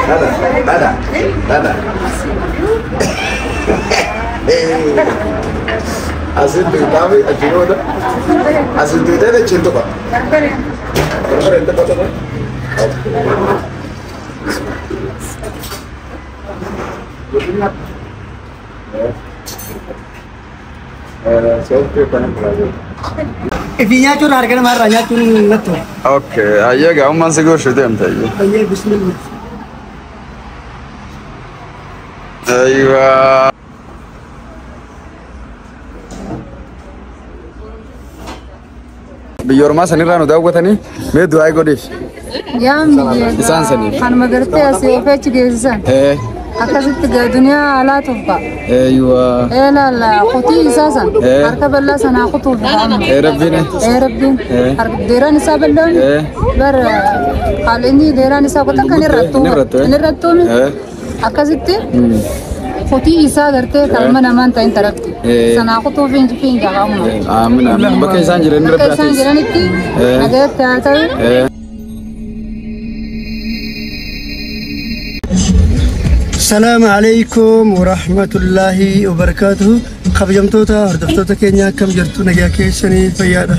Nada. Así tú sabes, aquí no da. Así tú te de chinto pa. في نياتو ناركنا مرة نياتو نتو. اوكي هيا قاعد ما نسقوش ديم تايو. هيا بسم الله. ايوه بيورما سنيرانو داوغتني ميدو هاي غوديش يا أمي إنسان سني أنا ما قدرت أسير فيش جيزان ايه أكاسيت الدنيا لا تبقى ايوه إيه لا خطي أساسا أركب الله سنة خطوة ايه ربنا إيه ربي أركب ديران نساب اللون بر حالني ديران نساب كتا كان الرتون أكاسيت خطي إسا درتي كلمة نمان تين تركتي سنة خطوة فين جاهم آمين بكي سانجرين ربنا بكي سانجرين إتي أجاب تاعتي السلام عليكم ورحمة الله وبركاته. خبجمتوتا هردفتوتا كينيا كم جرتو نجا كيسني فيادا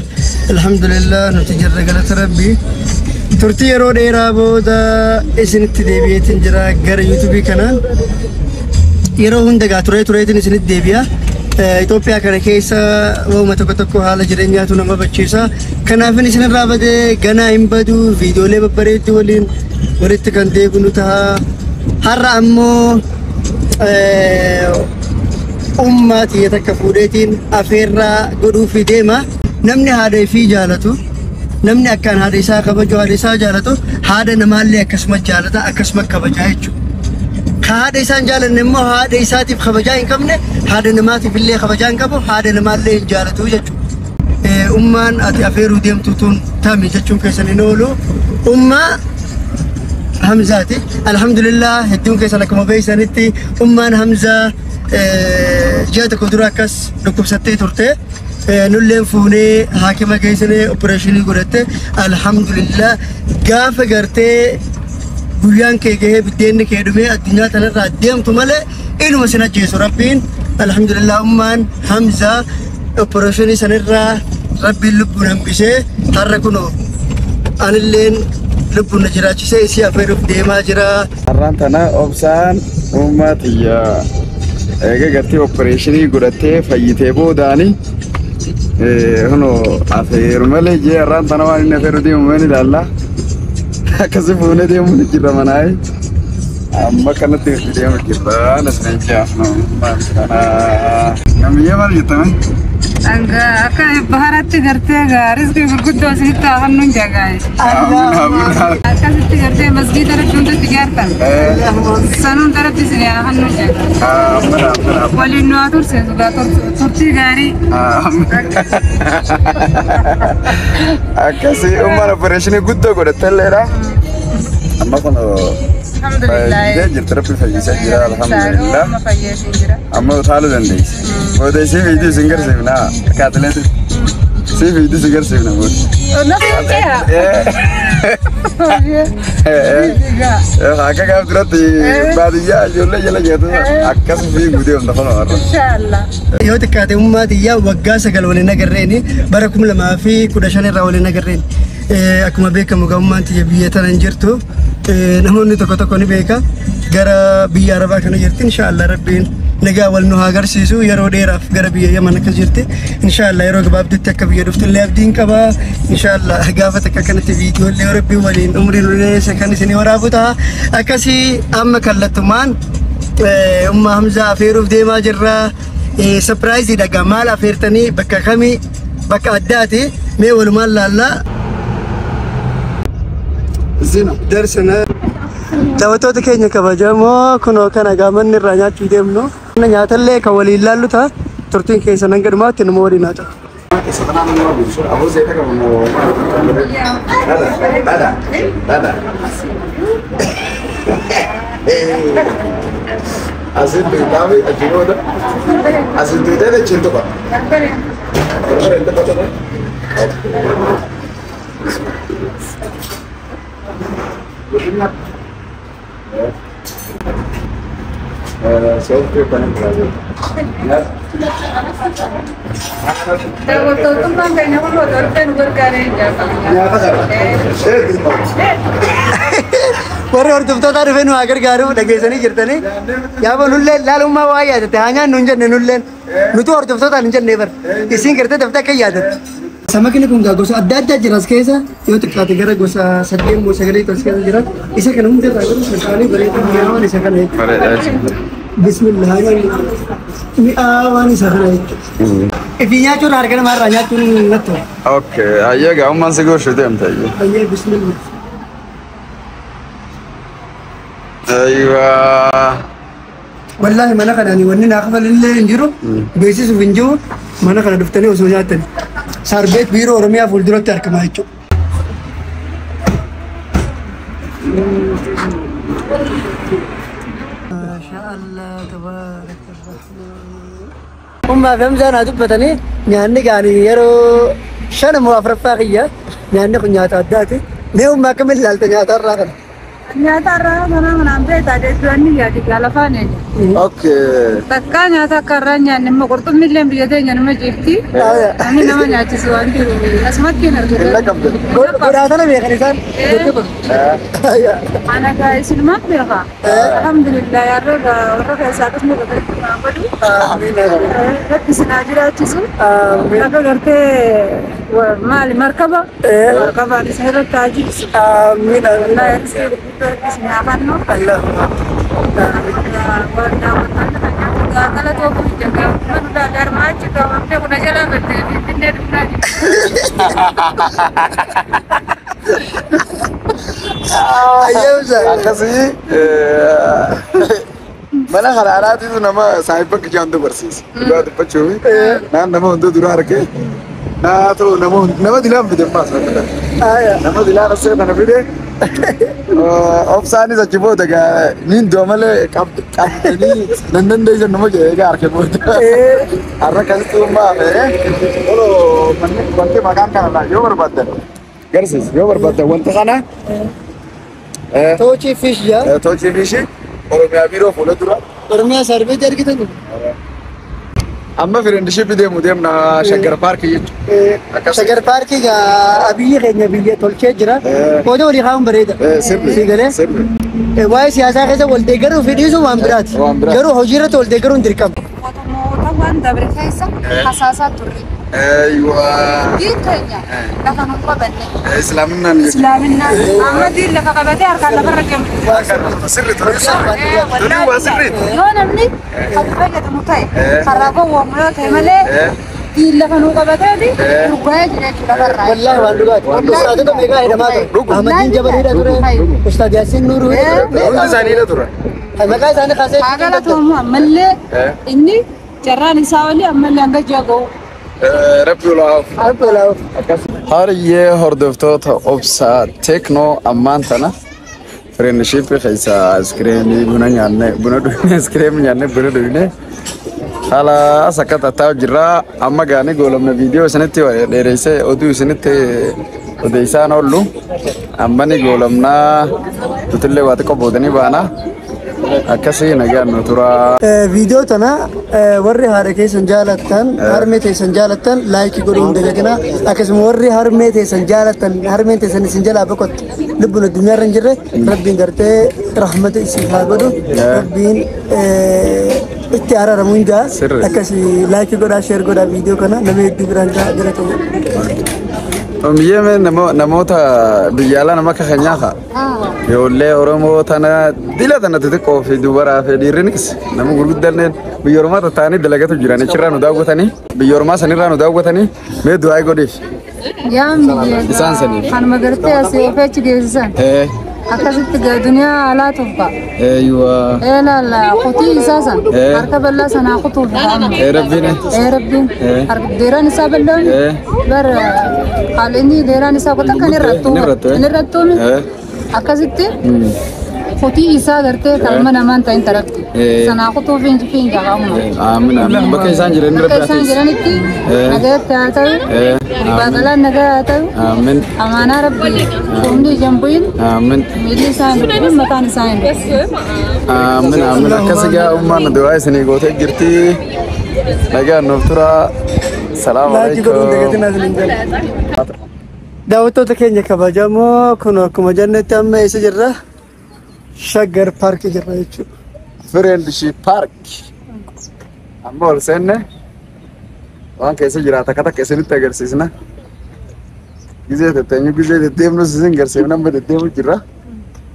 الحمد لله نتجر رجلة ربي ترتي رود إيرابودا إسن التدبية تنجرا جر يوتيوب كنان يروهن دقات توري تنسن الدبية إثيوبيا كان كيسا وما تكتكو حال جريميا تنام بتشيسا كنا في نسن الرابدة جنا إمبادو فيديو لي ببريد ولين وريت كان ديبنو تها هرّا أمو أمتي يتكفوريتين أفيرا قدو في ديما نمني هذا في جالتو نمني أكان هذا إساء كبجو هذا إساء جالتو هذا نمالي أكسمت جالتا أكسمت كبجايتشو هذا إساء جالن نمو هذا إساء تيب خبجاين كمني هذا نماتي في اللي خبجاين كبو هذا نمالي جالتو جاتشو أمان أتي أفيرو ديم توتون تامي جاتشو كيساني نولو همزاتي الحمد لله هدون كيس أنا كم بيس أنتي أمان همزة جات كدراكس نكتب ستة ترتة نلهم فوني حاكمة كيسني أوبريشني قرأت الحمد لله قاف قرتة بيان كيه بدين كيدومي الدنيا تنا راديم تمله إنه مسنا جيسو ربين الحمد لله أمان همزة أوبريشني سنرا ربي لبنا بيسه حركونو أنا اللين لبنا جراتي سيسي أفيروف ديما جرا أرانتنا أوبسان أمتيا إيه قرتي أوبريشني قرأتي فايتة بوداني هنو أفير ملي جي أرانتنا واني نفيرو دي أمني لالله كسبوني دي أمني جرا مناي أما كانت دي أمني جرا نسنجي أفنو ما كنا نمية مالي تمام أكا بهارات قرتي غارس كي بقول سيتا هنون جاي أكا سيتا قرتي مسجد رجون تجارتان سنون ترى تسنيا هنون جاي ولي نواتور سيزوجا تورتي غاري أكا سي أمار أوبريشني قدو قرأت ليرا أما كنا الحمد لله جرت ربي فيجي الحمد لله أما ثالث عندي وده سي فيديو سينجر سيفنا كاتلين سي فيديو سينجر سيفنا بود أكا كاب ترتي بعد يلا جاتو أكا سفي فيديو مدخلنا مرة إن شاء الله يوتي كاتي أمتي وقاسة قالولينا قريني بركم لما في كودشان راولينا قريني أكما بيكا مقاومان تجيبية نجرتو نحن نتوقع بيكا غرا بيا ربا كنا جرتي إن شاء الله ربين نجاول نهاجر سيسو يرو ديراف غرا بيا يمانا كجرتي إن شاء الله يرو كباب دتك بيا دفت اللي أبدين كبا إن شاء الله قافتك كانت فيديو اللي ربي ولين عمري لولي سكان سني ورابطها أكاسي أما كلتمان همزة فيروف ديما جرا سبرايز إذا جمال أفيرتني بكا خمي بكا أداتي مي ولمال لا زين درسنا دعوتك كينيا كباجامو كنو كنا جامن الرجال تيدمنو نجات اللي كولي لالو تا ترتين كيسا نقدر ما تنموري ناتا Así te estaba ayudando. Así te de chinto pa. Software panen berada. Tuh kan kayaknya aku motor kan berkarya Ya apa sih? warri hordoftoota dhufee nu gargaaru dhageessanii jirtanii yaaba nulleen laalummaa waa yaadatte haa nyaannu hin jenne nulleen nuti hordoftootaan hin jenne bar isiin gartee daftee akka yaadatte. Samakni kun gosa adda addaa jira as keessa yoo xiqqaate gara gosa 8 moo 9 as keessa jira isa kana hunda irraa garuu sassaaanii bareedaa mi'aawaan isa kana jechuudha. Bismillah mi'aawaan isa kana jechuudha. Ifi nyaachuun harka namarraa nyaachuun nattu. Okay, ayyee gaa'ummaan si gochuu deemta ayyee. Ayyee bismillah. Aywa. Wallahi mana kana ni wanni naa kafalillee hin jiru beeksisuuf hin jiru mana kana dhuftanii osoo nyaatan sarbeet biiroo oromiyaa fuulduratti argamaa jechuudha. Maashaallah tabaarak. Ummaa fi hamzaa naa dubbatanii nyaanni gaanii yeroo 5 moo 4ffaa kiyya nyaanni kun nyaata addaati. Mee ummaa akkamiin ilaalta nyaata irraa kana? nyata ra mana mana beta de tuani ya di galafane Okay. takka nyata karanya nimmo korto millen biyade nyanma jirti ani nama nyati suwanti asmatti nardo Berasal dari Kalisan. ana ga isilma bega alhamdulillah ya roga roga satus mo ga madu Amin. kisna jira chisu kaga garte mal markaba markaba di sehra taji Amin. Allah ya kisna akanno Allah. kalau tu aku jaga, mana dah darmah juga, apa aku nak jalan betul, pindah pindah. Ayo Ustaz. Akkasii mana haraaraati nama saahiba kijaan dabarsiis. Dhugaa dubbachuuf naan nama hunda dura argee naa ta'u nama dilaan fide maas nama dilaan asee kana fide obsaanis achi booda gaa niin du'a malee qabdanii nan dandeessan nama jedhee gaa arge booda har'a kasitti uumaa fe'ee wanti maqaan kanadha yoo barbaaddan garsiis yoo barbaaddan wanta kana Tochi fish ya. Tochi fishi Oromiyaa biiroo fuula dura. Oromiyaa sarbeetti argitan. Amma friendship deemna Shagar Park jechuudha. Shagar Park ga abiyyi keenya biyya tolchee jira. Qooda walii kaa'uun bareeda. Si galee. Waa'ee siyaasaa keessa wal deeggaruu fi dhiisuu waan biraati. Garuu hojii irratti wal deeggaruun dirqama. Mootummaan dabre keessa hasaasaa turre. Aywa. Diintanya lafa nu qabanne. Islaaminaan Islaaminaan amma diin lafa qabatee harkaan lafa rakkame. sirri ture. Toluu waa sirri. Yoo namni kan fayyadamu ta'e karaa gowwoomu yoo ta'e malee diin lafa nu qabateeti gurguree jira jechuudha barraa. Wallahi waan dhugaati. Ustaadota meeqaa hidhamaa ture. Ahmadiin Jabaliidha ture. Ustaad Yaasiin Nuuruu ture. Hundi isaaniidha ture. Maqaa isaanii kaasee. Haa galatoomuu ammallee inni carraan isaa olii ammallee hanga ji'a gahu. Rabbi ulaaf. Hariyyee hordoftoota obsaa teknoo ammaan tana friendship keessa iskiriimii buna nyaanne buna dhugne iskiriimii nyaanne buna dhugne haala akka tataa jirra amma gaanii goolamna viidiyoo isinitti dheereessee oduu isinitti odeessaan oollu amma ni goolamnaa tutillee waa xiqqoo boodanii baana akkasii nagaan nu tura. Video tana warri haadha keessan jaalattan harmee teessan jaalattan laayikii godhuu hin dagatinaa akkasuma warri harmee teessan jaalattan harmeen teessan isin jalaa boqotte lubbuun addunyaa irra hin jirre rabbiin gartee rahmata isin haa godhu rabbiin itti araaramu hin jaa akkasii laayikii godhaa sheer godhaa viidiyoo kana nama hedduu biraan jaa galatamu. Omiyyee namoota biyya alaa nama kakeenyaa kaa ijoollee Oromoo tana dila tana xixiqqoo fi dubaraa fi dhiirrinis nama gurguddaan biyya Oromoo tattaanii dalagatu jiran achirraa nu daawwatanii biyya Oromoo sanirraa nu daawwatanii mee du'aa godheef. Yaam Isaan sanii. kan magartee asii ofeechi geessisan. Akkasitti duniyaa alaa tuffa. Eeywa. Eelala kutii isaa san harka bal'aa sanaa kutuuf Rabbiin. Rabbiin deeraan isaa bal'aan bar haalinni deeraan isaa kutaa kan irrattuu akkasitti خوتي إسا قرتي كلمة نمان تين تركتي سنا خطو فين جاهم آمين آمين بكي سانجرين بكي سانجرين إتي نجات تاتو بقلا نجات آمين أمانة ربي كومدي جنبين آمين ميلي سانجرين مكان سانجرين آمين آمين كسجا أمان دعاء سني قوتي جرتي لقى نفترا السلام عليكم daawwattoota keenya kabajamoo kun akkuma jennetti amma eessa jirra? Shaggar Park jirra jechuudha. Friendship Park. Amma ol seenne waan keessa jiraata akka takka isinitti agarsiisna. Gizee tetteenyu gizee deddeemnus isin garsiifna amma deddeemu jirra.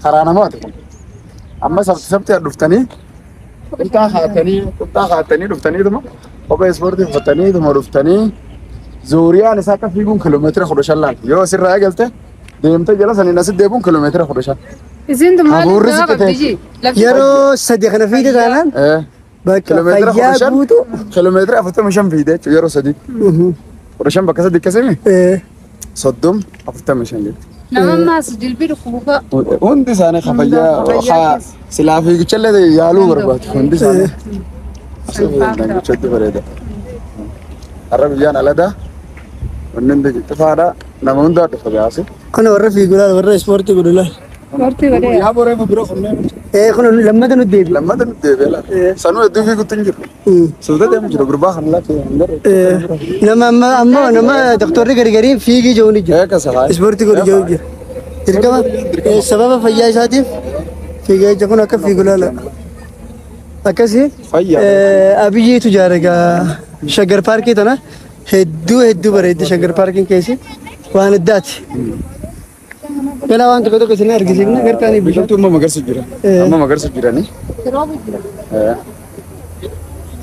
Karaa namaati kun. Amma sabti dhuftanii qunxaa haatanii dhuftaniituma kophee ispoortii uffataniituma dhuftanii Zooriyaan isaa akka fiiguun kiiloomeetira 15 laal yoo asirraa eegalte deemtee jala saniin asitti deemuun kiiloomeetira 15. Isin maaliif gaafa qabdiji? Yeroo sadii kana fiide taanaan bakka fayyaa guutuu kiiloomeetira 45 fiide jechuudha yeroo sadii. 15 bakka sadii akkasimi? 45 jechuudha. Namammaas dilbii dhukkuba. Hundi isaanii fayyaa silaa fiigichallee yaaluu barbaadu hundi isaanii. Asirraa gochatti bareeda. Har'a biyyaan aladaa wannan da xifaadha nama hundaa dhufa gaasi. Kana warra fiigulaa warra ispoortii godhulaa. Ispoortii godhee. Yaa boree mu biro kunneen. Kun lammata nuti deebi. Lammata nuti deebi la. Sanuu hedduu fiiguutti hin jiru. Suuta deemu jiru gurbaa kan laafee. Nama nama doktorri gargariin fiigii jiru ni jira. Kasaa. Ispoortii godhu jiru jira. Dirqama sababa fayyaa isaatiif fiigaa ija kun akka fiigulaa la. Akkasii abiyyiitu jaaragaa Shaggar Parkii tana hedduu bareeddi Shaggar Parkiin keessi waan addaati. Galaa waan tokko tokko isin argisiifna garkaanii biqiltuu amma magarsu jira. Amma magarsu jiranii.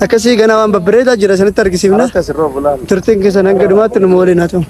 Akkasii ganaa waan babbareedaa jira isinitti argisiifna. Turtiin keessan hanga dhumaatti nu waliin haa ta'u.